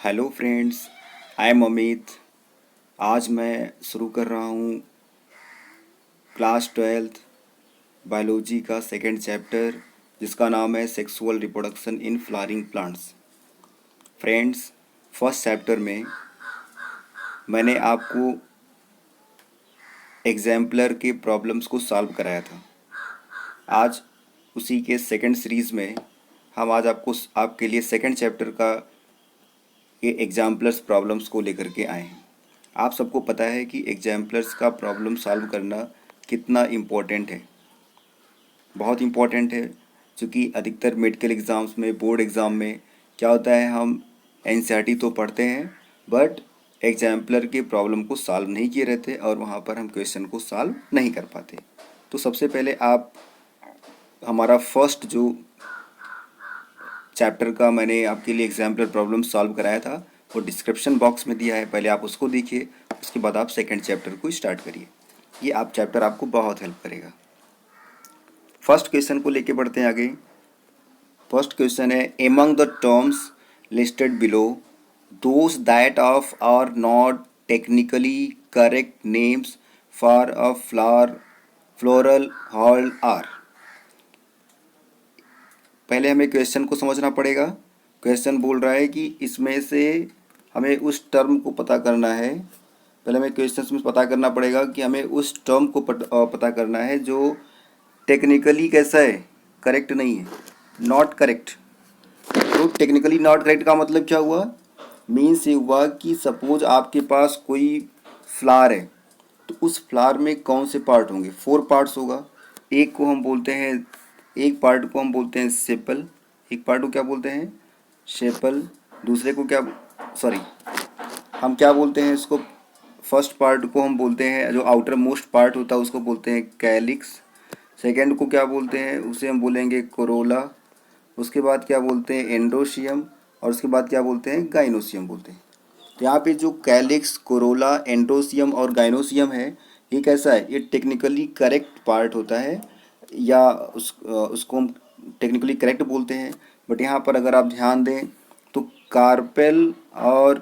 Hello friends, I am Amit. आज मैं शुरू कर रहा हूँ क्लास 12th बायोलॉजी का सेकंड चैप्टर, जिसका नाम है sexual reproduction in flowering plants. Friends, first chapter में मैंने आपको एग्जाम्पलर के प्रॉब्लम्स को सॉल्व कराया था। आज उसी के सेकंड सीरीज़ में हम आज आपके लिए सेकंड चैप्टर का ये एग्जाम्पलर्स प्रॉब्लम्स को लेकर के आए हैं। आप सबको पता है कि एग्जाम्पलर्स का प्रॉब्लम सॉल्व करना कितना इम्पोर्टेंट है। बहुत इम्पोर्टेंट है, क्योंकि अधिकतर मेडिकल एग्ज़ाम्स में, बोर्ड एग्ज़ाम में क्या होता है, हम एनसीईआरटी तो पढ़ते हैं बट एग्जाम्पलर के प्रॉब्लम को सॉल्व नहीं किए रहते और वहाँ पर हम क्वेश्चन को सॉल्व नहीं कर पाते। तो सबसे पहले आप हमारा फर्स्ट जो चैप्टर का मैंने आपके लिए एग्जाम्पलर प्रॉब्लम सॉल्व कराया था वो डिस्क्रिप्शन बॉक्स में दिया है, पहले आप उसको देखिए। उसके बाद आप सेकंड चैप्टर को स्टार्ट करिए। ये आप चैप्टर आपको बहुत हेल्प करेगा। फर्स्ट क्वेश्चन को लेके बढ़ते हैं आगे। फर्स्ट क्वेश्चन है, among the terms listed below those that of are not technically correct names for a floral whorl are. पहले हमें क्वेश्चन को समझना पड़ेगा। क्वेश्चन बोल रहा है कि इसमें से हमें उस टर्म को पता करना है। पहले हमें क्वेश्चन में पता करना पड़ेगा कि हमें उस टर्म को पता करना है जो टेक्निकली कैसा है, करेक्ट नहीं है, नॉट करेक्ट। तो टेक्निकली नॉट करेक्ट का मतलब क्या हुआ? मीन्स ये हुआ कि सपोज आपके पास कोई फ्लावर है, तो उस फ्लावर में कौन से पार्ट होंगे? 4 पार्ट्स होगा। एक पार्ट को हम बोलते हैं सेपल। एक पार्ट को क्या बोलते हैं? शेपल। दूसरे को क्या, सॉरी, हम क्या बोलते हैं इसको? फर्स्ट पार्ट को हम बोलते हैं, जो आउटर मोस्ट पार्ट होता है उसको बोलते हैं कैलिक्स। सेकेंड को क्या बोलते हैं? उसे हम बोलेंगे कोरोला। उसके बाद क्या बोलते हैं? एंडोशियम। और उसके बाद क्या बोलते हैं? गाइनोसियम बोलते हैं। तो यहाँ पे जो कैलिक्स, कोरोला, एंडोसियम और गाइनोसियम है, ये कैसा है? ये टेक्निकली करेक्ट पार्ट होता है, या उसको हम टेक्निकली करेक्ट बोलते हैं। बट यहाँ पर अगर आप ध्यान दें तो कार्पेल और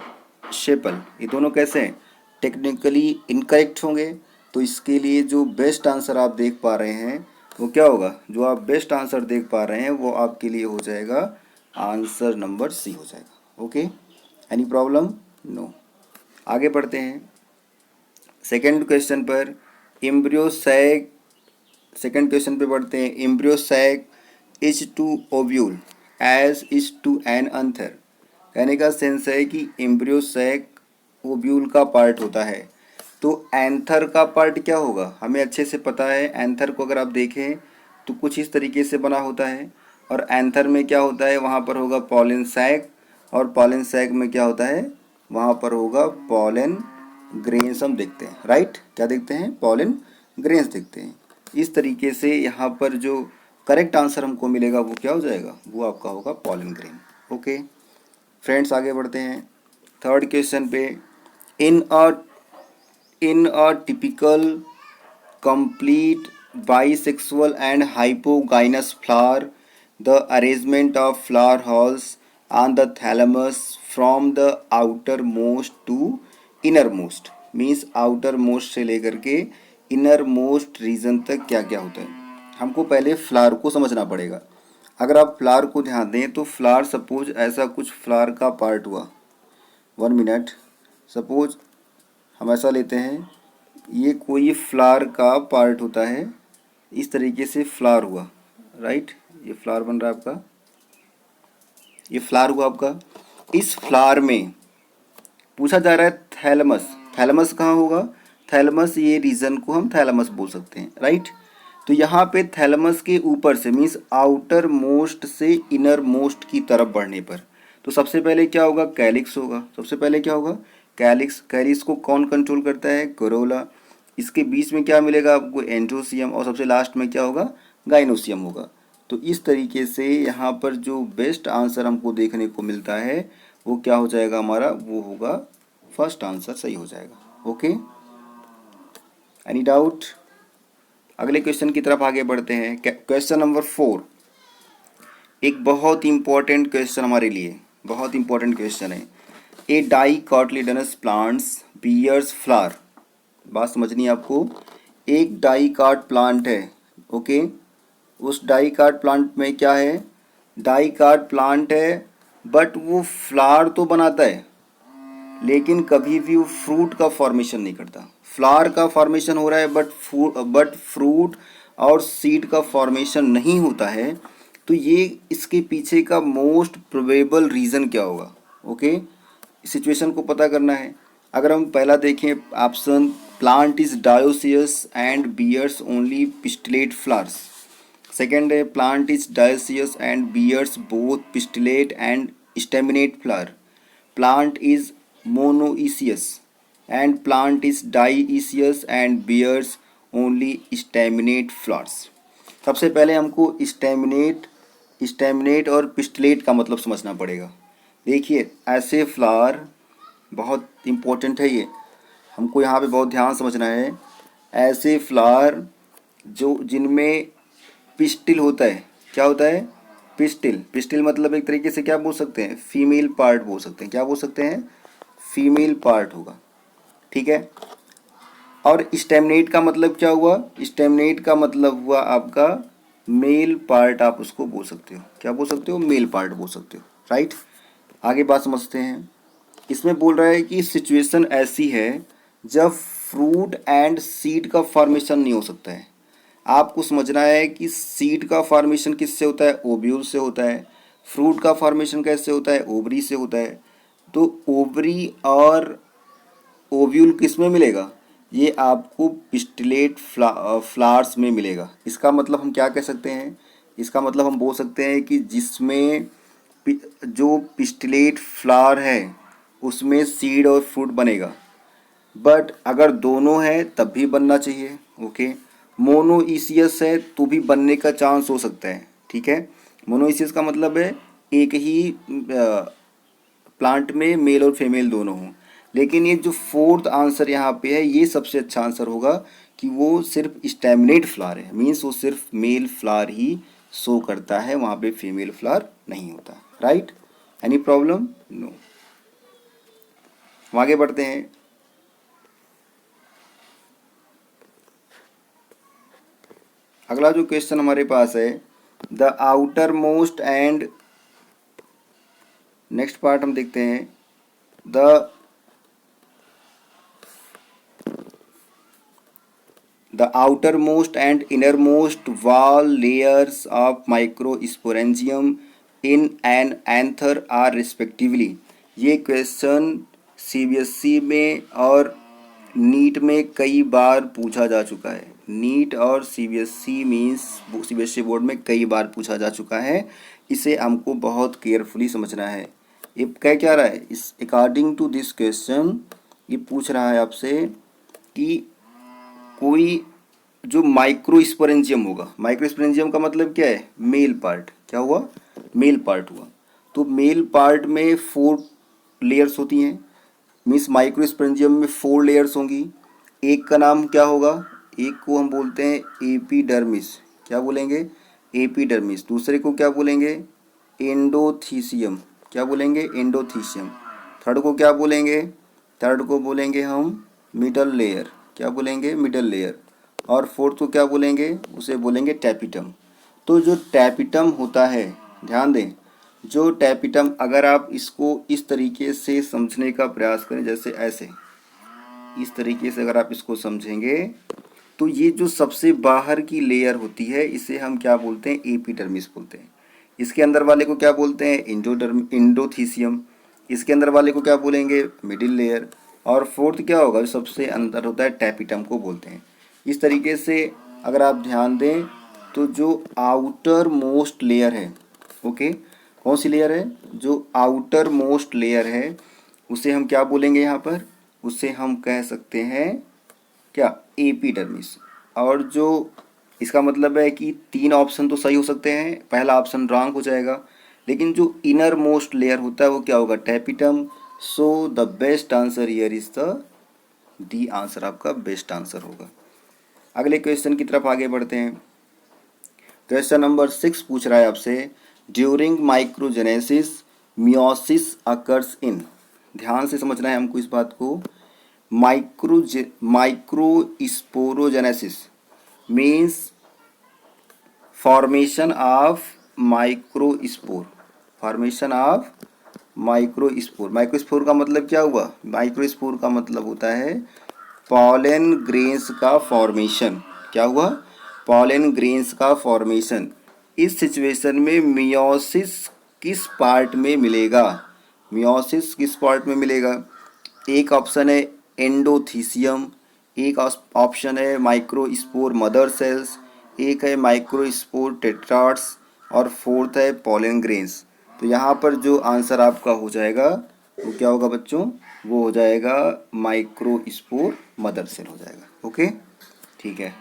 शेपल ये दोनों कैसे हैं? टेक्निकली इनकरेक्ट होंगे। तो इसके लिए जो बेस्ट आंसर आप देख पा रहे हैं वो क्या होगा? जो आप बेस्ट आंसर देख पा रहे हैं वो आपके लिए हो जाएगा आंसर नंबर सी हो जाएगा। Okay, any problem? नो। आगे बढ़ते हैं सेकंड क्वेश्चन पर। एम्ब्रियो सैक, सेकंड क्वेश्चन पे बढ़ते हैं। Embryo sac is to ovule as is to an anther. कहने का सेंस है कि एम्ब्रियो सैक ओव्यूल का पार्ट होता है, तो एंथर का पार्ट क्या होगा? हमें अच्छे से पता है। एंथर को अगर आप देखें तो कुछ इस तरीके से बना होता है, और एंथर में क्या होता है? वहाँ पर होगा पॉलन सैक, और पॉलन सैक में क्या होता है? वहाँ पर होगा पॉलन ग्रेन्स हम देखते हैं। राइट, क्या देखते हैं? पॉलन ग्रेन्स देखते हैं। इस तरीके से यहाँ पर जो करेक्ट आंसर हमको मिलेगा वो क्या हो जाएगा? वो आपका होगा पॉलन ग्रेन। ओके फ्रेंड्स, आगे बढ़ते हैं थर्ड क्वेश्चन पे। इन अ typical complete bisexual and hypogynous flower, the arrangement of flower halls on the thalamus from the outermost to innermost means outermost से लेकर के innermost region तक क्या क्या होता है, हमको पहले फ्लावर को समझना पड़ेगा। अगर आप फ्लावर को ध्यान दें तो फ्लावर, सपोज ऐसा कुछ फ्लावर का पार्ट हुआ। 1 मिनट, सपोज हम ऐसा लेते हैं, ये कोई फ्लावर का पार्ट होता है, इस तरीके से फ्लावर हुआ। राइट, ये फ्लावर बन रहा है आपका, ये फ्लावर हुआ आपका। इस फ्लावर में पूछा जा रहा है थैलमस। थैलमस कहाँ होगा? थैलमस, ये रीजन को हम थैलमस बोल सकते हैं। राइट, तो यहाँ पे थैलमस के ऊपर से मीन्स आउटर मोस्ट से इनर मोस्ट की तरफ बढ़ने पर तो सबसे पहले क्या होगा? कैलिक्स होगा। सबसे पहले क्या होगा? कैलिक्स। कैलिक्स को कौन कंट्रोल करता है? कोरोला। इसके बीच में क्या मिलेगा आपको? एंड्रोसियम। और सबसे लास्ट में क्या होगा? गाइनोसियम होगा। तो इस तरीके से यहाँ पर जो बेस्ट आंसर हमको देखने को मिलता है वो क्या हो जाएगा हमारा? वो होगा फर्स्ट आंसर सही हो जाएगा। Okay, any doubt? अगले क्वेश्चन की तरफ आगे बढ़ते हैं। क्वेश्चन नंबर 4 एक बहुत इंपॉर्टेंट क्वेश्चन हमारे लिए, बहुत इंपॉर्टेंट क्वेश्चन है। ए डाइकोटिलेडोनस प्लांट्स बियर्स फ्लावर। बात समझनी है आपको। एक डाइकाट प्लांट है, ओके। उस डाइकाट प्लांट में क्या है, डाइकाट प्लांट है बट वो फ्लावर तो बनाता है लेकिन कभी भी वो फ्रूट का फॉर्मेशन नहीं करता। फ्लावर का फॉर्मेशन हो रहा है बट फ्रूट और सीड का फॉर्मेशन नहीं होता है। तो ये इसके पीछे का मोस्ट प्रोबेबल रीज़न क्या होगा, ओके। सिचुएशन को पता करना है। अगर हम पहला देखें option, plant is dioecious and bears only pistillate flowers. Second है, plant is dioecious and bears both pistillate and staminate flower. Plant is monoecious and plant is dioecious and bears only staminate flowers. सबसे पहले हमको staminate और pistillate का मतलब समझना पड़ेगा। देखिए ऐसे फ्लावर बहुत इम्पोर्टेंट है, ये हमको यहाँ पे बहुत ध्यान समझना है। ऐसे फ्लावर जो जिनमें पिस्टिल होता है, क्या होता है, पिस्टिल मतलब एक तरीके से क्या बोल सकते हैं, फीमेल पार्ट बोल सकते हैं। क्या बोल सकते हैं, फीमेल पार्ट होगा, ठीक है। और स्टेमनेट का मतलब क्या हुआ, स्टेमनेट का मतलब हुआ आपका मेल पार्ट, आप उसको बोल सकते हो। क्या बोल सकते हो, मेल पार्ट बोल सकते हो, राइट। आगे बात समझते हैं। इसमें बोल रहा है कि सिचुएशन ऐसी है जब फ्रूट एंड सीड का फॉर्मेशन नहीं हो सकता है। आपको समझना है कि सीड का फॉर्मेशन किससे होता है, ओव्यूल से होता है। फ्रूट का फॉर्मेशन कैसे होता है, ओवरी से होता है। तो ओवरी और ओव्यूल किस में मिलेगा, ये आपको पिस्टिलेट फ्लावर्स में मिलेगा। इसका मतलब हम क्या कह सकते हैं, इसका मतलब हम बोल सकते हैं कि जिसमें जो पिस्टिलेट फ्लावर है उसमें सीड और फ्रूट बनेगा। बट अगर दोनों है तब भी बनना चाहिए, ओके। मोनोइसियस है तो भी बनने का चांस हो सकता है, ठीक है। मोनोइसियस का मतलब है एक ही प्लांट में मेल और फीमेल दोनों हों। लेकिन ये जो फोर्थ आंसर यहाँ पे है ये सबसे अच्छा आंसर होगा कि वो सिर्फ स्टेमिनेट फ्लावर है, मीन्स वो सिर्फ मेल फ्लावर ही शो करता है, वहाँ पे फीमेल फ्लावर नहीं होता, राइट। Any problem, no. हम आगे बढ़ते हैं। अगला जो क्वेश्चन हमारे पास है, the outer most and, next part हम देखते हैं। The outermost and innermost wall layers of microsporangium in an anther are respectively। ये क्वेश्चन सीबीएसई में और नीट में कई बार पूछा जा चुका है। नीट और सीबीएसई मीन्स सीबीएसई बोर्ड में कई बार पूछा जा चुका है। इसे हमको बहुत केयरफुली समझना है। ये कह क्या रहा है, इस अकॉर्डिंग टू दिस क्वेश्चन ये पूछ रहा है आपसे कि कोई जो माइक्रोस्पोरेंजियम होगा, माइक्रोस्पोरेंजियम का मतलब क्या है, मेल पार्ट। क्या हुआ, मेल पार्ट हुआ। तो मेल पार्ट में 4 लेयर्स होती हैं, मीन्स माइक्रोस्पोरेंजियम में 4 लेयर्स होंगी। एक का नाम क्या होगा, एक को हम बोलते हैं एपिडर्मिस। क्या बोलेंगे, एपिडर्मिस। दूसरे को क्या बोलेंगे, एंडोथीसियम। क्या बोलेंगे, एंडोथीसियम। थर्ड को क्या बोलेंगे, थर्ड को बोलेंगे हम मिडल लेयर। क्या बोलेंगे, मिडल लेयर। और फोर्थ को क्या बोलेंगे, उसे बोलेंगे टैपिटम। तो जो टैपिटम होता है, ध्यान दें, जो टैपिटम, अगर आप इसको इस तरीके से समझने का प्रयास करें, जैसे ऐसे इस तरीके से अगर आप इसको समझेंगे तो ये जो सबसे बाहर की लेयर होती है इसे हम क्या बोलते हैं, एपिडर्मिस बोलते हैं। इसके अंदर वाले को क्या बोलते हैं, एंडोथीसियम। इसके अंदर वाले को क्या बोलेंगे, मिडिल लेयर। और फोर्थ क्या होगा, जो सबसे अंदर होता है, टैपिटम को बोलते हैं। इस तरीके से अगर आप ध्यान दें तो जो आउटर मोस्ट लेयर है, ओके, कौन सी लेयर है, जो आउटर मोस्ट लेयर है उसे हम क्या बोलेंगे, यहाँ पर उसे हम कह सकते हैं क्या, एपिडर्मिस। और जो इसका मतलब है कि 3 ऑप्शन तो सही हो सकते हैं, पहला ऑप्शन रॉन्ग हो जाएगा। लेकिन जो इनर मोस्ट लेयर होता है वो क्या होगा, tapetum. So the best answer here is the D answer, आपका बेस्ट आंसर होगा। अगले क्वेश्चन की तरफ आगे बढ़ते हैं। क्वेश्चन नंबर 6 पूछ रहा है आपसे, during microgenesis meiosis occurs in. ध्यान से समझना है हमको इस बात को। Microsporogenesis means formation of microspore. Formation of microspore. Microspore का मतलब क्या हुआ? माइक्रोस्पोर का मतलब होता है पॉलन ग्रेन्स का फॉर्मेशन। क्या हुआ? पॉलन ग्रेन्स का फॉर्मेशन। इस सिचुएशन में मियोसिस किस पार्ट में मिलेगा? मियोसिस किस पार्ट में मिलेगा? एक ऑप्शन है एंडोथीसियम, एक ऑप्शन है माइक्रोस्पोर मदर सेल्स, एक है माइक्रोस्पोर टेट्राड्स और फोर्थ है पॉलन ग्रेन्स। तो यहाँ पर जो आंसर आपका हो जाएगा वो क्या होगा बच्चों? वो हो जाएगा माइक्रोस्पोर मदर सेल हो जाएगा। ओके, ठीक है।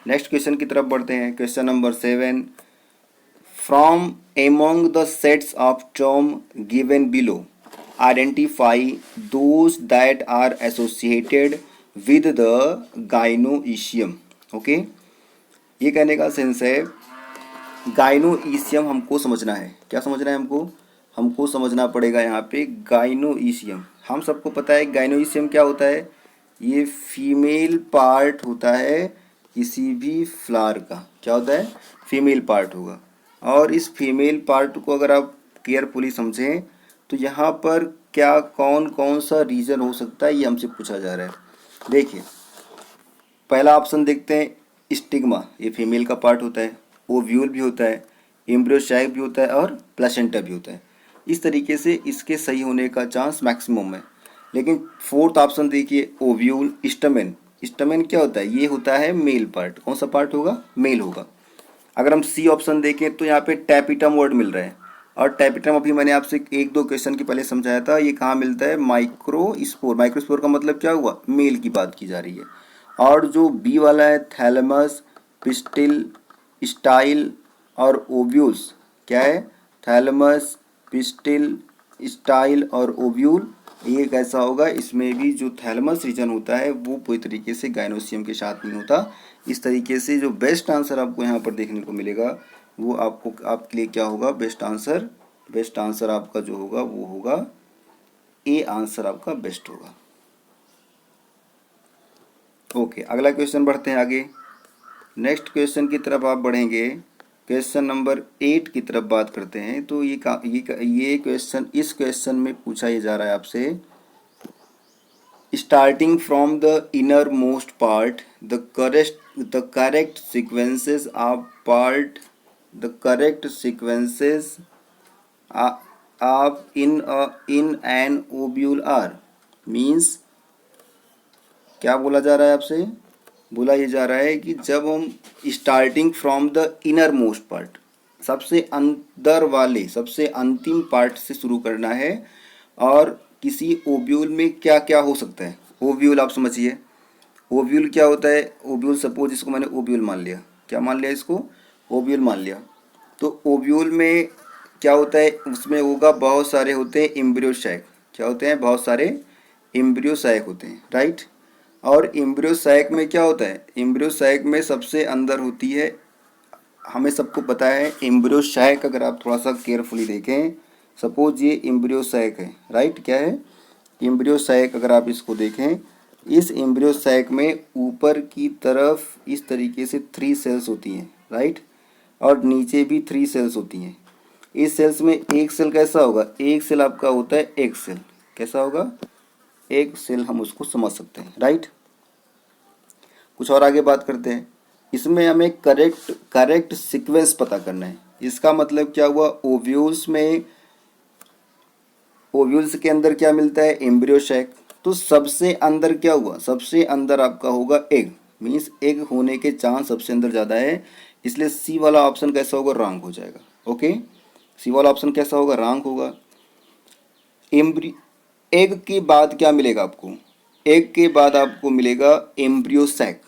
नेक्स्ट क्वेश्चन की तरफ बढ़ते हैं। Question number 7, from among the sets of term given below identify those that are associated with the gynoecium. Okay, ये कहने का सेंस है गाइनोइशियम हमको समझना है। क्या समझना है हमको? हमको समझना पड़ेगा यहाँ पे गाइनोइशियम। हम सबको पता है गाइनोइशियम क्या होता है। ये फीमेल पार्ट होता है किसी भी फ्लावर का। क्या होता है? फीमेल पार्ट होगा। और इस फीमेल पार्ट को अगर आप केयरफुली समझें तो यहाँ पर क्या कौन कौन सा रीजन हो सकता है, ये हमसे पूछा जा रहा है। देखिए, पहला ऑप्शन देखते हैं, स्टिग्मा। ये फीमेल का पार्ट होता है, ओव्यूल भी होता है, एम्ब्रियोसाइक भी होता है और प्लेसेंटा भी होता है। इस तरीके से इसके सही होने का चांस मैक्सिमम है। लेकिन फोर्थ ऑप्शन देखिए, ओव्यूल स्टमेन। स्टमेन क्या होता है? ये होता है मेल पार्ट। कौन सा पार्ट होगा? मेल होगा। अगर हम सी ऑप्शन देखें तो यहाँ पे टैपिटम वर्ड मिल रहा है, और टैपिटम अभी मैंने आपसे एक दो क्वेश्चन के पहले समझाया था, ये कहाँ मिलता है? माइक्रोस्पोर। माइक्रोस्पोर का मतलब क्या हुआ? मेल की बात की जा रही है। और जो बी वाला है थैलेमस, पिस्टिल, स्टाइल और ओव्यूल्स, क्या है? थैलेमस, पिस्टिल, स्टाइल और ओव्यूल। ये कैसा होगा? इसमें भी जो थैलेमस रीजन होता है वो पूरी तरीके से गाइनोसियम के साथ नहीं होता। इस तरीके से जो बेस्ट आंसर आपको यहाँ पर देखने को मिलेगा वो आपको आपके लिए क्या होगा? Best answer. बेस्ट आंसर आपका जो होगा वो होगा ए आंसर आपका बेस्ट होगा। ओके, अगला क्वेश्चन बढ़ते हैं आगे। नेक्स्ट क्वेश्चन की तरफ आप बढ़ेंगे। क्वेश्चन नंबर 8 की तरफ बात करते हैं। तो ये क्वेश्चन, इस क्वेश्चन में पूछा ये जा रहा है आपसे, starting from the innermost part the correct sequences of part the correct sequences of in an ovule are. Means क्या बोला जा रहा है आपसे? बोला ये जा रहा है कि जब हम starting from the innermost part, सबसे अंदर वाले सबसे अंतिम पार्ट से शुरू करना है, और किसी ओब्यूल में क्या क्या हो सकता है। ओब्यूल आप समझिए, ओब्यूल क्या होता है? ओब्यूल, सपोज इसको मैंने ओब्यूल मान लिया। क्या मान लिया इसको? ओब्यूल मान लिया। तो ओब्यूल में क्या होता है? उसमें होगा बहुत सारे होते हैं एम्ब्रियोसाइक। क्या होते हैं? बहुत सारे एम्ब्रियोसाइक होते हैं, राइट। और एम्ब्रियोसाइक में क्या होता है? एम्ब्रियोसाइक में सबसे अंदर होती है, हमें सबको पता है एम्ब्रियोसाइक। अगर आप थोड़ा सा केयरफुली देखें, सपोज ये एम्ब्रियोसाइक है, राइट। क्या है? एम्ब्रियोसाइक। अगर आप इसको देखें, इस एम्ब्रियोसाइक में ऊपर की तरफ इस तरीके से 3 सेल्स होती हैं, राइट, और नीचे भी 3 सेल्स होती हैं। इस सेल्स में एक सेल कैसा होगा? एक सेल आपका होता है एक सेल। कैसा होगा? एक सेल हम उसको समझ सकते हैं, राइट। कुछ और आगे बात करते हैं। इसमें हमें करेक्ट सीक्वेंस पता करना है। इसका मतलब क्या हुआ? ओव्यूल्स में, ओव्यूल्स के अंदर क्या मिलता है? एम्ब्रियोसाइक। तो सबसे अंदर क्या हुआ? सबसे अंदर आपका होगा एग। मीन्स एग होने के चांस सबसे अंदर ज़्यादा है, इसलिए सी वाला ऑप्शन कैसा होगा? रॉन्ग हो जाएगा। ओके, सी वाला ऑप्शन कैसा होगा? रॉन्ग होगा। एग के बाद क्या मिलेगा आपको? एग के बाद आपको मिलेगा एम्ब्रियोसैक।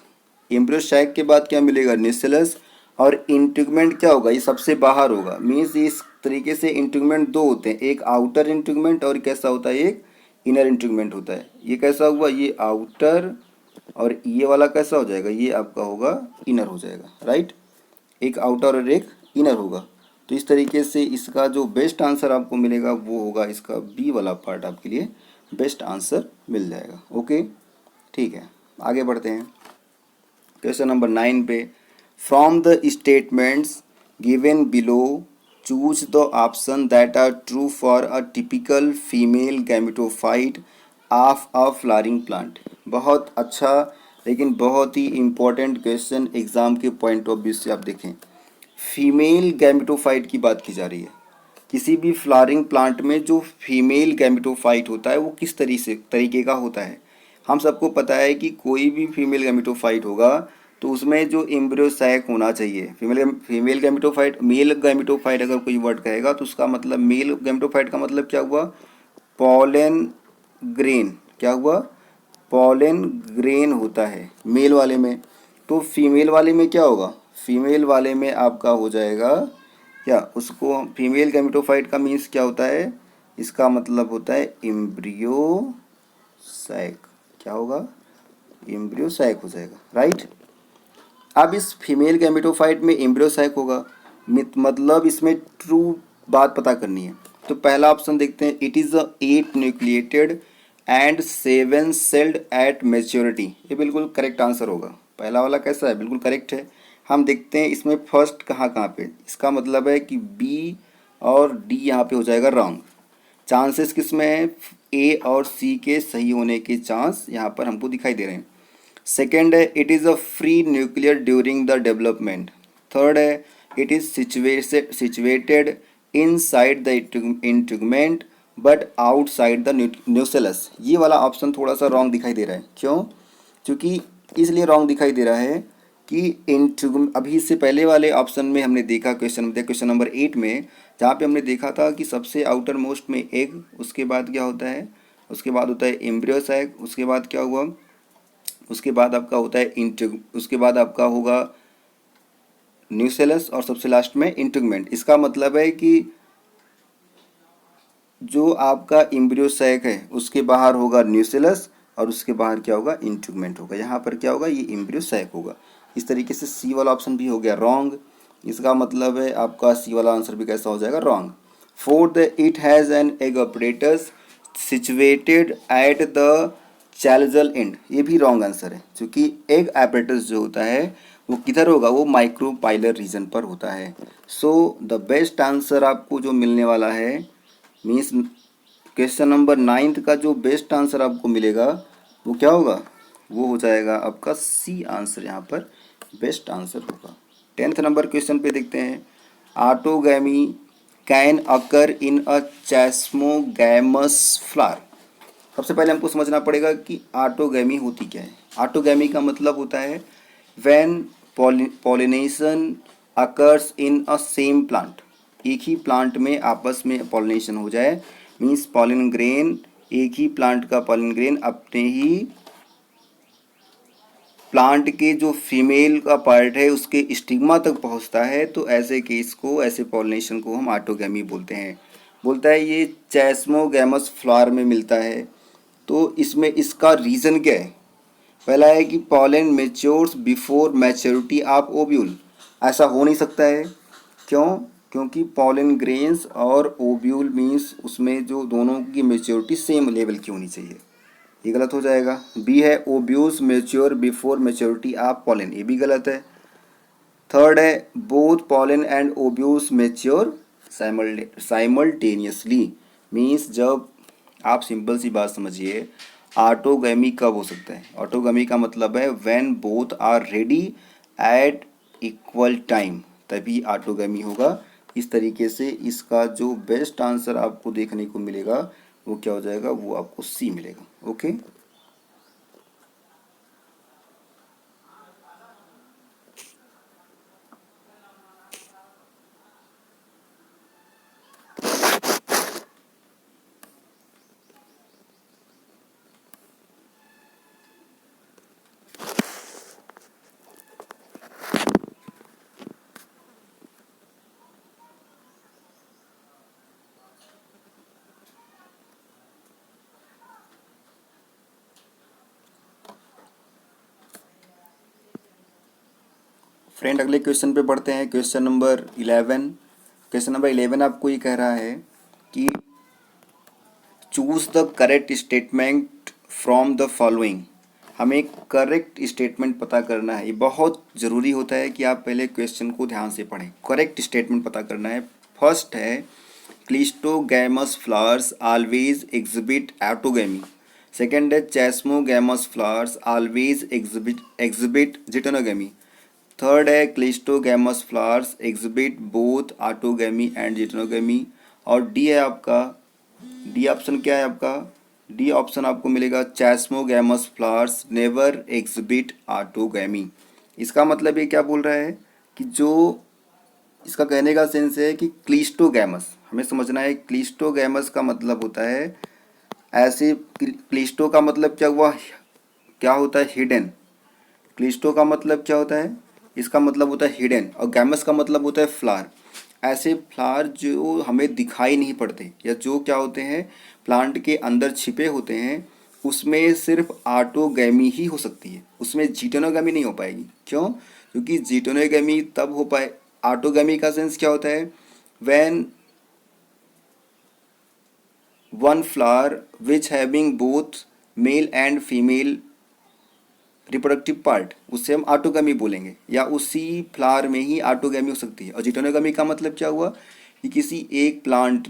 एम्ब्रियोसैक के बाद क्या मिलेगा? न्यूक्लियस। और इंटीग्यूमेंट क्या होगा? ये सबसे बाहर होगा। मीन्स इस तरीके से इंटीग्यूमेंट दो होते हैं, एक आउटर इंटीग्यूमेंट और कैसा होता है? एक इनर इंटीग्यूमेंट होता है। ये कैसा हुआ? ये आउटर, और ये वाला कैसा हो जाएगा? ये आपका होगा इनर हो जाएगा, राइट। एक आउटर और एक इनर होगा। तो इस तरीके से इसका जो बेस्ट आंसर आपको मिलेगा वो होगा इसका बी वाला पार्ट आपके लिए बेस्ट आंसर मिल जाएगा। ओके, ठीक है, आगे बढ़ते हैं क्वेश्चन नंबर 9 पे। From the statements given below choose the option that are true for a typical female gametophyte of a flowering plant. बहुत अच्छा, लेकिन बहुत ही इम्पोर्टेंट क्वेश्चन एग्जाम के पॉइंट ऑफ व्यू से आप देखें। फीमेल गैमेटोफाइट की बात की जा रही है। किसी भी फ्लावरिंग प्लांट में जो फीमेल गैमेटोफाइट होता है वो किस तरीके का होता है। हम सबको पता है कि कोई भी फीमेल गैमेटोफाइट होगा तो उसमें जो एम्ब्रियो सैक होना चाहिए। फीमेल गैमेटोफाइट, मेल गैमेटोफाइट अगर कोई वर्ड कहेगा तो उसका मतलब, मेल गैमेटोफाइट का मतलब क्या हुआ? Pollen grain. क्या हुआ? पॉलन ग्रेन होता है मेल वाले में। तो फीमेल वाले में क्या होगा? फीमेल वाले में आपका हो जाएगा क्या? उसको फीमेल गैमेटोफाइट का मीन्स क्या होता है? इसका मतलब होता है एम्ब्रियो सैक। क्या होगा? एम्ब्रियो सैक हो जाएगा, राइट। अब इस फीमेल गैमेटोफाइट में एम्ब्रियो सैक होगा, मतलब इसमें ट्रू बात पता करनी है। तो पहला ऑप्शन देखते हैं, it is a 8 nucleated and 7 sailed eight maturity. ये बिल्कुल करेक्ट आंसर होगा। पहला वाला कैसा है? बिल्कुल करेक्ट है। हम देखते हैं इसमें फर्स्ट कहाँ कहाँ पे। इसका मतलब है कि बी और डी यहाँ पे हो जाएगा रॉन्ग। चांसेस किस में है? ए और सी के सही होने के चांस यहाँ पर हमको दिखाई दे रहे हैं। सेकेंड है, it is a free nuclear during the development. Third है, it is situated inside the integument but outside the nucellus. ये वाला ऑप्शन थोड़ा सा रॉन्ग दिखाई दे रहा है। क्यों? क्योंकि इसलिए रॉन्ग दिखाई दे रहा है कि अभी इससे पहले वाले ऑप्शन में हमने देखा, क्वेश्चन नंबर 8 में, जहाँ पे हमने देखा था कि सबसे आउटर मोस्ट में एग, उसके बाद क्या होता है? उसके बाद होता है एम्ब्रियो सैक, उसके बाद क्या हुआ? उसके बाद आपका होता है उसके बाद आपका होगा न्यूसेलस और सबसे लास्ट में इंटीग्यूमेंट। इसका मतलब है कि जो आपका एम्ब्रियो सैक है उसके बाहर होगा न्यूसेलस और उसके बाहर क्या होगा? इंटीग्यूमेंट होगा। यहाँ पर क्या होगा? ये एम्ब्रियो सैक होगा। इस तरीके से सी वाला ऑप्शन भी हो गया रॉन्ग। इसका मतलब है आपका सी वाला आंसर भी कैसा हो जाएगा? Wrong. Fourth, it has an egg apparatus situated at the chalazal end. ये भी रॉन्ग आंसर है, क्योंकि एग apparatus जो होता है वो किधर होगा? वो माइक्रोपाइलर रीजन पर होता है। सो द बेस्ट आंसर आपको जो मिलने वाला है, मीन्स क्वेश्चन नंबर 9 का जो बेस्ट आंसर आपको मिलेगा वो क्या होगा? वो हो जाएगा आपका सी आंसर, यहाँ पर बेस्ट आंसर होगा। 10th नंबर क्वेश्चन पे देखते हैं, autogamy can occur in a chasmogamous flower. सबसे पहले हमको समझना पड़ेगा कि ऑटोगैमी होती क्या है। ऑटोगैमी का मतलब होता है when pollination occurs in a same plant. एक ही प्लांट में आपस में पॉलिनेशन हो जाए, मीन्स पॉलिन ग्रेन, एक ही प्लांट का पॉलिन ग्रेन अपने ही प्लांट के जो फीमेल का पार्ट है उसके स्टिग्मा तक पहुंचता है, तो ऐसे केस को, ऐसे पॉलिनेशन को हम ऑटोगैमी बोलते हैं। बोलता है ये चैस्मोगैमस फ्लावर में मिलता है। तो इसमें इसका रीज़न क्या है? पहला है कि pollen matures before maturity of ovule. ऐसा हो नहीं सकता है। क्यों? क्योंकि पॉलन ग्रेन्स और ओव्यूल मीन्स उसमें जो दोनों की मेच्योरिटी सेम लेवल की होनी चाहिए। ये गलत हो जाएगा। बी है, ovules mature before maturity of pollen. ये भी गलत है। थर्ड है, both pollen and ovules mature simultaneously. Means जब आप सिंपल सी बात समझिए, ऑटोगैमी कब हो सकता है? ऑटोगैमी का मतलब है when both are ready at equal time, तभी ऑटोगैमी होगा। इस तरीके से इसका जो बेस्ट आंसर आपको देखने को मिलेगा वो क्या हो जाएगा? वो आपको सी मिलेगा। ओके, फ्रेंड अगले क्वेश्चन पे बढ़ते हैं। Question number 11। क्वेश्चन नंबर 11 आपको ये कह रहा है कि choose the correct statement from the following. हमें करेक्ट स्टेटमेंट पता करना है। ये बहुत ज़रूरी होता है कि आप पहले क्वेश्चन को ध्यान से पढ़ें। करेक्ट स्टेटमेंट पता करना है। फर्स्ट है cleistogamous flowers always exhibit autogamy. Second है chasmogamous flowers always exhibit geitonogamy. Third है cleistogamous flowers exhibit both autogamy and geitonogamy. और डी है आपका, डी ऑप्शन क्या है आपका, डी ऑप्शन आपको मिलेगा चेस्मोगैमस फ्लावर्स नेवर एग्जिबिट ऑटोगैमी। इसका मतलब ये क्या बोल रहा है कि जो इसका कहने का सेंस है कि क्लिस्टोगैमस, हमें समझना है क्लिस्टोगैमस का मतलब होता है ऐसे, क्लिस्टो का मतलब क्या हुआ, क्या होता है हिडन। क्लिस्टो का मतलब क्या होता है, इसका मतलब होता है हिडन, और गैमस का मतलब होता है फ्लावर। ऐसे फ्लावर जो हमें दिखाई नहीं पड़ते या जो क्या होते हैं प्लांट के अंदर छिपे होते हैं, उसमें सिर्फ ऑटोगैमी ही हो सकती है, उसमें जिटेनोगैमी नहीं हो पाएगी। क्यों? क्योंकि जिटेनोगैमी तब हो पाए, ऑटोगैमी का सेंस क्या होता है, when one flower which having both male and female reproductive part, उससे हम ऑटोगैमी बोलेंगे, या उसी फ्लावर में ही ऑटोगैमी हो सकती है। और जिटेनोगैमी का मतलब क्या हुआ कि किसी एक प्लांट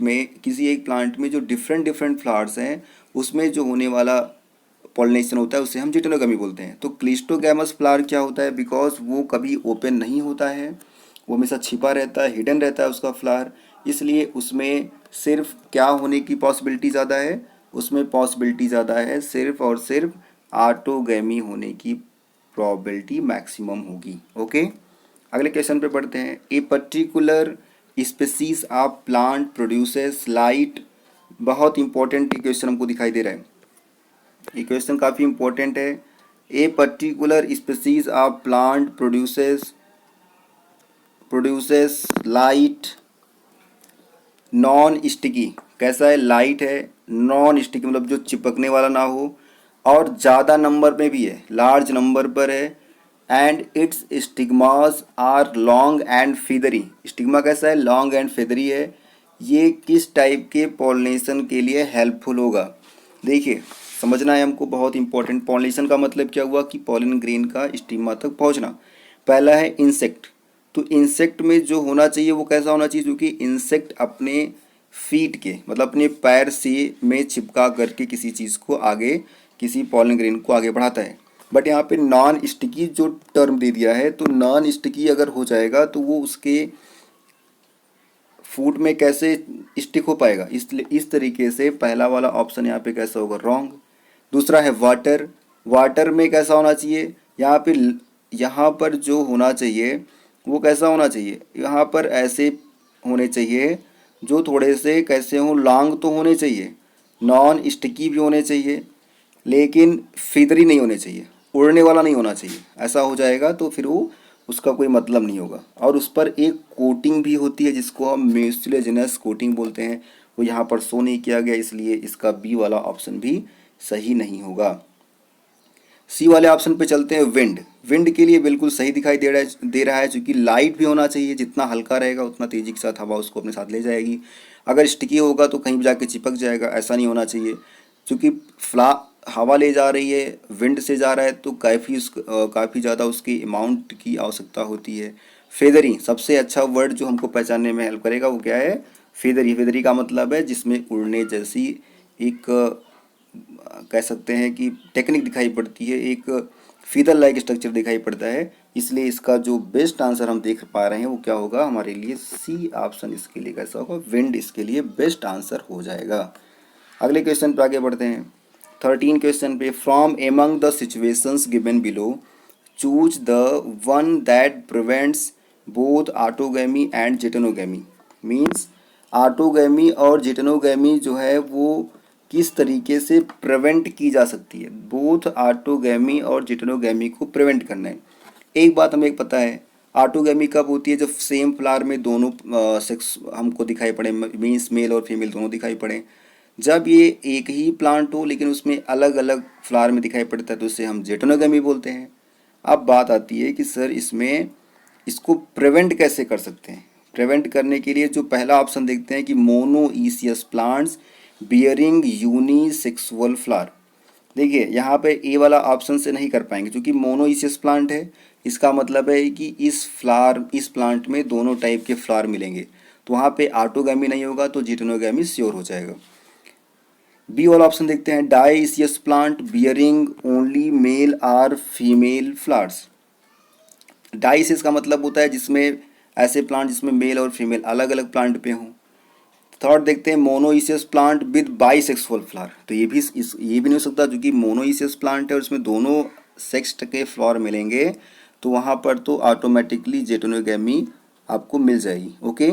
में जो डिफरेंट डिफरेंट फ्लावर्स हैं उसमें जो होने वाला पॉलिनेशन होता है उसे हम जिटेनोगैमी बोलते हैं। तो क्लिस्टोगैमस फ्लावर क्या होता है, बिकॉज वो कभी ओपन नहीं होता है, वो हमेशा छिपा रहता है, हिडन रहता है उसका फ्लावर, इसलिए उसमें सिर्फ क्या होने की पॉसिबिलिटी ज़्यादा है, उसमें पॉसिबिलिटी ज़्यादा है सिर्फ और सिर्फ ऑटोगैमी होने की प्रोबेबिलिटी मैक्सिमम होगी। ओके, अगले क्वेश्चन पे पढ़ते हैं। A particular species of plant produces light. बहुत इंपॉर्टेंट क्वेश्चन हमको दिखाई दे रहा है, ये क्वेश्चन काफ़ी इंपॉर्टेंट है। A particular species of plant produces light non sticky. कैसा है, लाइट है, नॉन स्टिकी मतलब जो चिपकने वाला ना हो, और ज़्यादा नंबर में भी है, लार्ज नंबर पर है, and its stigmas are long and feathery. Stigma कैसा है, लॉन्ग एंड फीदरी है। ये किस टाइप के पॉलिनेशन के लिए हेल्पफुल होगा, देखिए समझना है हमको, बहुत इंपॉर्टेंट। पॉलिनेशन का मतलब क्या हुआ कि पॉलिन ग्रेन का स्टिग्मा तक पहुंचना। पहला है इंसेक्ट, तो इंसेक्ट में जो होना चाहिए वो कैसा होना चाहिए, क्योंकि इंसेक्ट अपने फीट के मतलब अपने पैर से में चिपका करके किसी चीज़ को आगे, किसी पॉलन ग्रेन को आगे बढ़ाता है। बट यहाँ पे नॉन स्टिकी जो टर्म दे दिया है, तो नॉन स्टिकी अगर हो जाएगा तो वो उसके फूड में कैसे स्टिक हो पाएगा, इसलिए इस तरीके से पहला वाला ऑप्शन यहाँ पे कैसा होगा, रॉन्ग। दूसरा है वाटर, वाटर में कैसा होना चाहिए, यहाँ पर जो होना चाहिए वो कैसा होना चाहिए, यहाँ पर ऐसे होने चाहिए जो थोड़े से कैसे हों, लॉन्ग तो होने चाहिए, नॉन स्टिकी भी होने चाहिए, लेकिन फिदरी नहीं होने चाहिए, उड़ने वाला नहीं होना चाहिए। ऐसा हो जाएगा तो फिर वो उसका कोई मतलब नहीं होगा। और उस पर एक कोटिंग भी होती है जिसको हम म्यूसिलेजिनस कोटिंग बोलते हैं, वो यहाँ पर शो नहीं किया गया, इसलिए इसका बी वाला ऑप्शन भी सही नहीं होगा। सी वाले ऑप्शन पे चलते हैं। विंड, विंड के लिए बिल्कुल सही दिखाई दे रहा है क्योंकि लाइट भी होना चाहिए, जितना हल्का रहेगा उतना तेज़ी के साथ हवा उसको अपने साथ ले जाएगी। अगर स्टिकी होगा तो कहीं भी जाके चिपक जाएगा, ऐसा नहीं होना चाहिए। क्योंकि हवा ले जा रही है, विंड से जा रहा है, तो काफ़ी ज़्यादा उसकी अमाउंट की आवश्यकता होती है। फेदरी, सबसे अच्छा वर्ड जो हमको पहचानने में हेल्प करेगा वो क्या है, फेदरी। फेदरी का मतलब है जिसमें उड़ने जैसी एक कह सकते हैं कि टेक्निक दिखाई पड़ती है, एक फीदर लाइक स्ट्रक्चर दिखाई पड़ता है। इसलिए इसका जो बेस्ट आंसर हम देख पा रहे हैं वो क्या होगा हमारे लिए, सी ऑप्शन इसके लिए कैसा होगा, विंड इसके लिए बेस्ट आंसर हो जाएगा। अगले क्वेश्चन पे आगे बढ़ते हैं। 13 क्वेश्चन पे, from among the situations given below choose the one that prevents both autogamy and geitonogamy. Means autogamy और जिटेनोगैमी जो है वो किस तरीके से प्रिवेंट की जा सकती है, बोथ ऑटोगैमी और जिटेनोगैमी को प्रिवेंट करना है। एक बात हमें पता है, ऑटोगैमी कब होती है, जब सेम फ्लावर में दोनों सेक्स हमको दिखाई पड़े, मीन्स मेल और फीमेल दोनों दिखाई पड़े। जब ये एक ही प्लांट हो लेकिन उसमें अलग अलग फ्लावर में दिखाई पड़ता है तो उसे हम जिटेनोगैमी बोलते हैं। अब बात आती है कि सर इसमें इसको प्रिवेंट कैसे कर सकते हैं। प्रिवेंट करने के लिए जो पहला ऑप्शन देखते हैं कि monoecious plants bearing unisexual flower. देखिए यहाँ पे ए वाला ऑप्शन से नहीं कर पाएंगे क्योंकि मोनोइसियस प्लांट है। इसका मतलब है कि इस प्लांट में दोनों टाइप के फ्लावर मिलेंगे, तो वहाँ पे ऑटोगैमी नहीं होगा, तो जिटेनोगैमी श्योर हो जाएगा। बी वाला ऑप्शन देखते हैं, dioecious plant bearing only male or female flowers. Dioecious का मतलब होता है जिसमें ऐसे प्लांट जिसमें मेल और फीमेल अलग अलग प्लांट पे हों। थर्ड देखते हैं, monoecious plant with bisexual flower. तो ये भी नहीं हो सकता क्योंकि मोनोइसियस प्लांट है और इसमें दोनों सेक्स के फ्लावर मिलेंगे, तो वहाँ पर तो ऑटोमेटिकली जेटोनोगैमी आपको मिल जाएगी। ओके,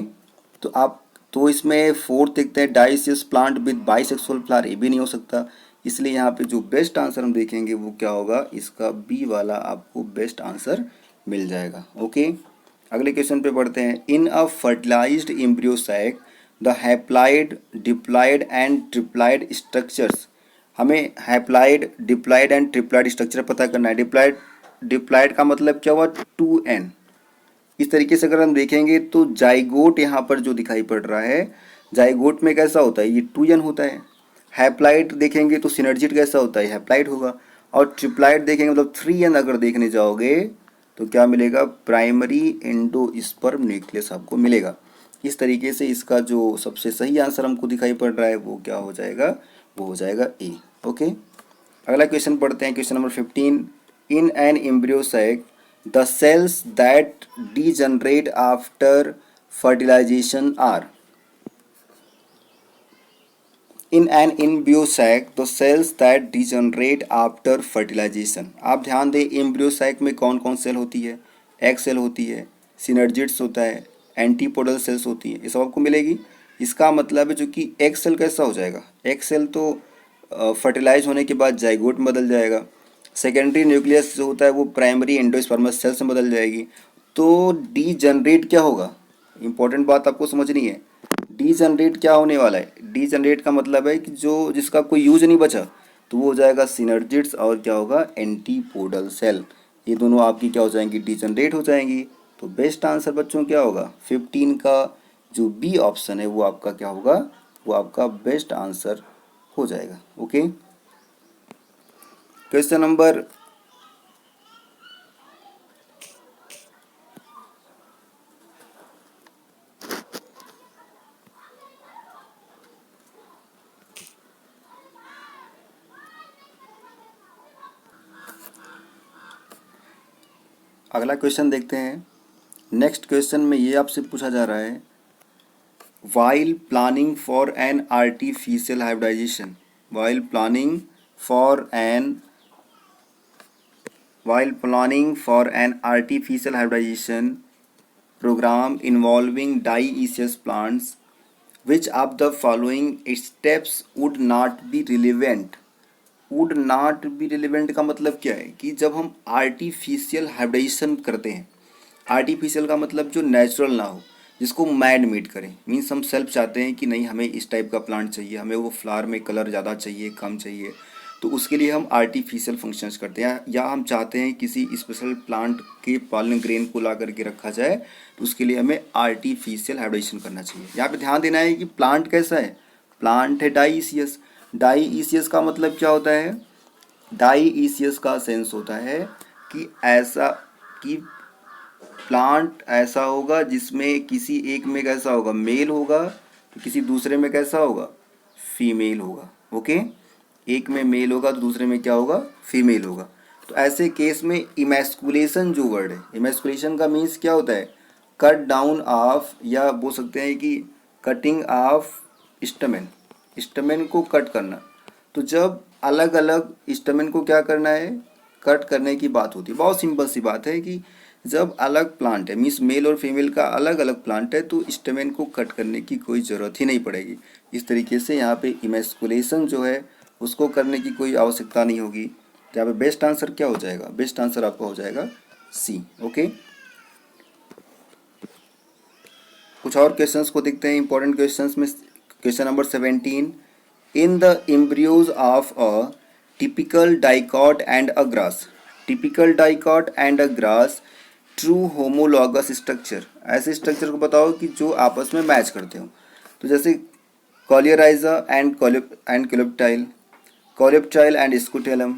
तो इसमें फोर्थ देखते हैं, dioecious plant with bisexual flower. ये भी नहीं हो सकता, इसलिए यहाँ पे जो बेस्ट आंसर हम देखेंगे वो क्या होगा, इसका बी वाला आपको बेस्ट आंसर मिल जाएगा। ओके, अगले क्वेश्चन पे बढ़ते हैं। In a fertilized embryo sac the haploid diploid and triploid structures. हमें haploid diploid and triploid structure पता करना है। डिप्लाइड का मतलब क्या हुआ, 2n। इस तरीके से अगर हम देखेंगे तो जाइगोट यहाँ पर जो दिखाई पड़ रहा है, जाइगोट में कैसा होता है, ये 2n होता है। हैप्लाइड देखेंगे तो सिनर्जिड कैसा होता है, हैप्लाइड होगा। और ट्रिप्लाइड देखेंगे मतलब 3n अगर देखने जाओगे तो क्या मिलेगा, प्राइमरी एंडोस्पर्म न्यूक्लियस आपको मिलेगा। इस तरीके से इसका जो सबसे सही आंसर हमको दिखाई पड़ रहा है वो क्या हो जाएगा, वो हो जाएगा ए। ओके, अगला क्वेश्चन पढ़ते हैं, question number 15। In an embryo sac the cells that degenerate after fertilization are. In an embryo sac the cells that degenerate after fertilization. आप ध्यान दें, एम्ब्रियो सैक में कौन कौन सेल होती है, एग सेल होती है, सिनर्जिड्स होता है, एंटीपोडल सेल्स होती हैं, ये सब आपको मिलेगी। इसका मतलब है जो कि एग सेल कैसा हो जाएगा, एग सेल तो फर्टिलाइज होने के बाद जाइगोट में बदल जाएगा। सेकेंडरी न्यूक्लियस जो होता है वो प्राइमरी एंडोस्पर्मस सेल्स में बदल जाएगी। तो डीजनरेट क्या होगा, इंपॉर्टेंट बात आपको समझनी है। डीजनरेट क्या होने वाला है, डीजनरेट का मतलब है कि जो जिसका कोई यूज नहीं बचा, तो वो हो जाएगा सिनर्जिड्स और क्या होगा, एंटीपोडल सेल। ये दोनों आपकी क्या हो जाएंगी, डीजनरेट हो जाएंगी। तो बेस्ट आंसर बच्चों क्या होगा, 15 का जो बी ऑप्शन है वो आपका क्या होगा, वो आपका बेस्ट आंसर हो जाएगा। ओके, क्वेश्चन नंबर अगला क्वेश्चन देखते हैं। नेक्स्ट क्वेश्चन में ये आपसे पूछा जा रहा है, while planning for an artificial hybridization while planning for an while planning for an artificial hybridization program involving dioecious plants, which of the following steps would not be relevant। Would not be relevant का मतलब क्या है कि जब हम artificial hybridisation करते हैं, artificial का मतलब जो नेचुरल ना हो, जिसको मैन मेड करें, मीन्स हम सेल्फ चाहते हैं कि नहीं हमें इस टाइप का प्लांट चाहिए, हमें वो फ्लावर में कलर ज़्यादा चाहिए कम चाहिए, तो उसके लिए हम आर्टिफिशियल फंक्शंस करते हैं। या हम चाहते हैं किसी स्पेशल प्लांट के पॉलन ग्रेन को ला करके रखा जाए, तो उसके लिए हमें आर्टिफिशियल हाइब्रिडाइजेशन करना चाहिए। यहाँ पे ध्यान देना है कि प्लांट कैसा है, प्लांट है डाइसियस। डाइसियस का मतलब क्या होता है, डाइसियस का सेंस होता है कि ऐसा कि प्लांट ऐसा होगा जिसमें किसी एक में कैसा होगा, मेल होगा, तो किसी दूसरे में कैसा होगा, फीमेल होगा। ओके, एक में मेल होगा तो दूसरे में क्या होगा, फीमेल होगा। तो ऐसे केस में इमैस्कुलेशन जो वर्ड है, इमैस्कुलेशन का मीन्स क्या होता है, कट डाउन ऑफ, या बोल सकते हैं कि कटिंग ऑफ स्टमेन, स्टमेन को कट करना। तो जब अलग अलग स्टमेन को क्या करना है, कट करने की बात होती है। बहुत सिंपल सी बात है कि जब अलग प्लांट है, मीन्स मेल और फीमेल का अलग अलग प्लांट है, तो स्टेमेन को कट करने की कोई ज़रूरत ही नहीं पड़ेगी। इस तरीके से यहाँ पे इमैस्कुलेशन जो है उसको करने की कोई आवश्यकता नहीं होगी। यहाँ पे बेस्ट आंसर क्या हो जाएगा, बेस्ट आंसर आपका हो जाएगा सी। ओके, कुछ और क्वेश्चंस को देखते हैं, इंपॉर्टेंट क्वेश्चंस में question number 17। In the embryos of a typical dicot and a grass, typical dicot and a grass true homologous structure, ऐसे स्ट्रक्चर को बताओ कि जो आपस में मैच करते हो। तो जैसे coleorhiza and coleoptile, coleoptile and scutellum,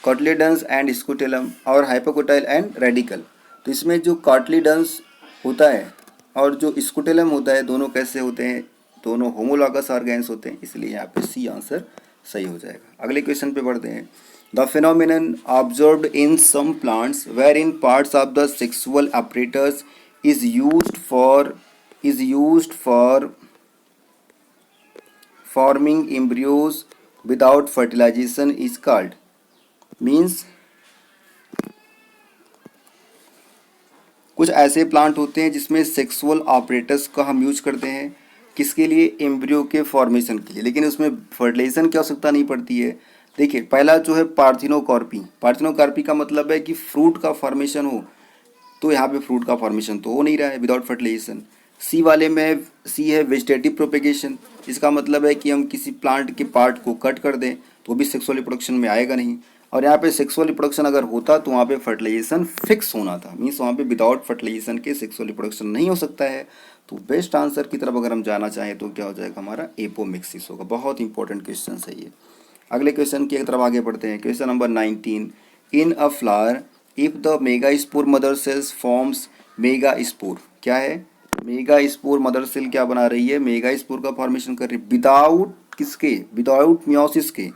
cotyledons and scutellum और हाइपोकोटाइल एंड रेडिकल। तो इसमें जो कॉटलीडंस होता है और जो स्कूटेलम होता है दोनों कैसे होते हैं, दोनों होमोलॉगस ऑर्गेन्स होते हैं, इसलिए यहाँ पे सी आंसर सही हो जाएगा। अगले क्वेश्चन पे बढ़ते हैं। The phenomenon observed in some plants wherein parts of the sexual apparatus is used for forming embryos without fertilization is called, means कुछ ऐसे प्लांट होते हैं जिसमें सेक्सुअल ऑपरेटस का हम यूज करते हैं किसके लिए, एम्ब्रियो के फॉर्मेशन के लिए, लेकिन उसमें फर्टिलाइजेशन की आवश्यकता नहीं पड़ती है। देखिए पहला जो है पार्थिनोकार्पी, पार्थिनोकार्पी का मतलब है कि फ्रूट का फॉर्मेशन हो, तो यहाँ पे फ्रूट का फॉर्मेशन तो हो नहीं रहा है विदाउट फर्टिलाइजेशन। सी वाले में सी है वेजिटेटिव प्रोपेगेशन, इसका मतलब है कि हम किसी प्लांट के पार्ट को कट कर दें तो भी सेक्सुअल रिप्रोडक्शन में आएगा नहीं, और यहाँ पे सेक्सुअल रिप्रोडक्शन अगर होता तो वहाँ पे फर्टिलाइजेशन फिक्स होना था, मीन्स वहाँ पे विदाउट फर्टिलाइजेशन के सेक्सुअल रिप्रोडक्शन नहीं हो सकता है। तो बेस्ट आंसर की तरफ अगर हम जाना चाहें तो क्या हो जाएगा, हमारा एपोमिक्सिस होगा। बहुत इंपॉर्टेंट क्वेश्चन है ये। अगले क्वेश्चन की तरफ आगे बढ़ते हैं। Question number 19, in a flower if the megaspore mother cells forms megaspore, क्या है, मेगास्पोर मदर सेल क्या बना रही है, मेगास्पोर का फॉर्मेशन कर रही है विदाउट किसके, विदाउट मियोसिस के।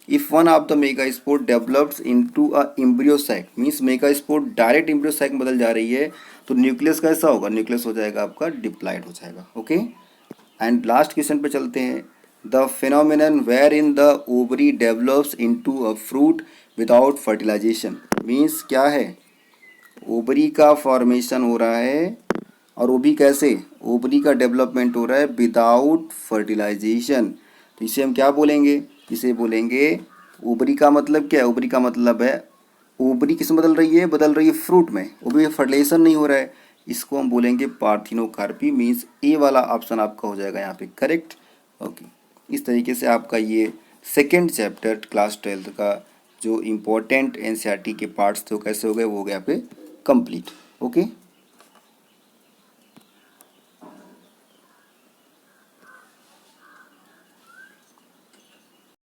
If one of the megaspore develops into a embryo sac, means megaspore direct embryo sac में बदल जा रही है, तो न्यूक्लियस कैसा होगा, न्यूक्लियस हो जाएगा आपका डिप्लॉइड हो जाएगा। ओके, एंड लास्ट क्वेश्चन पे चलते हैं। The phenomenon wherein the ovary develops into a fruit without fertilization, means क्या है, ओवरी का फॉर्मेशन हो रहा है और वो भी कैसे, ओवरी का डेवलपमेंट हो रहा है विदाउट फर्टिलाइजेशन। तो इसे हम क्या बोलेंगे, इसे बोलेंगे, ओवरी का मतलब क्या है, ओवरी का मतलब है ओवरी किस में बदल रही है, बदल रही है फ्रूट में, वो भी फर्टिलाइजेशन नहीं हो रहा है, इसको हम बोलेंगे पार्थिनोकार्पी, मीन्स ए वाला ऑप्शन आपका हो जाएगा यहाँ पे करेक्ट। ओके, इस तरीके से आपका ये सेकेंड चैप्टर क्लास 12th का जो इम्पोर्टेंट एनसीईआरटी के पार्ट्स थे वो कैसे हो गए, वो हो गया पे कंप्लीट। ओके।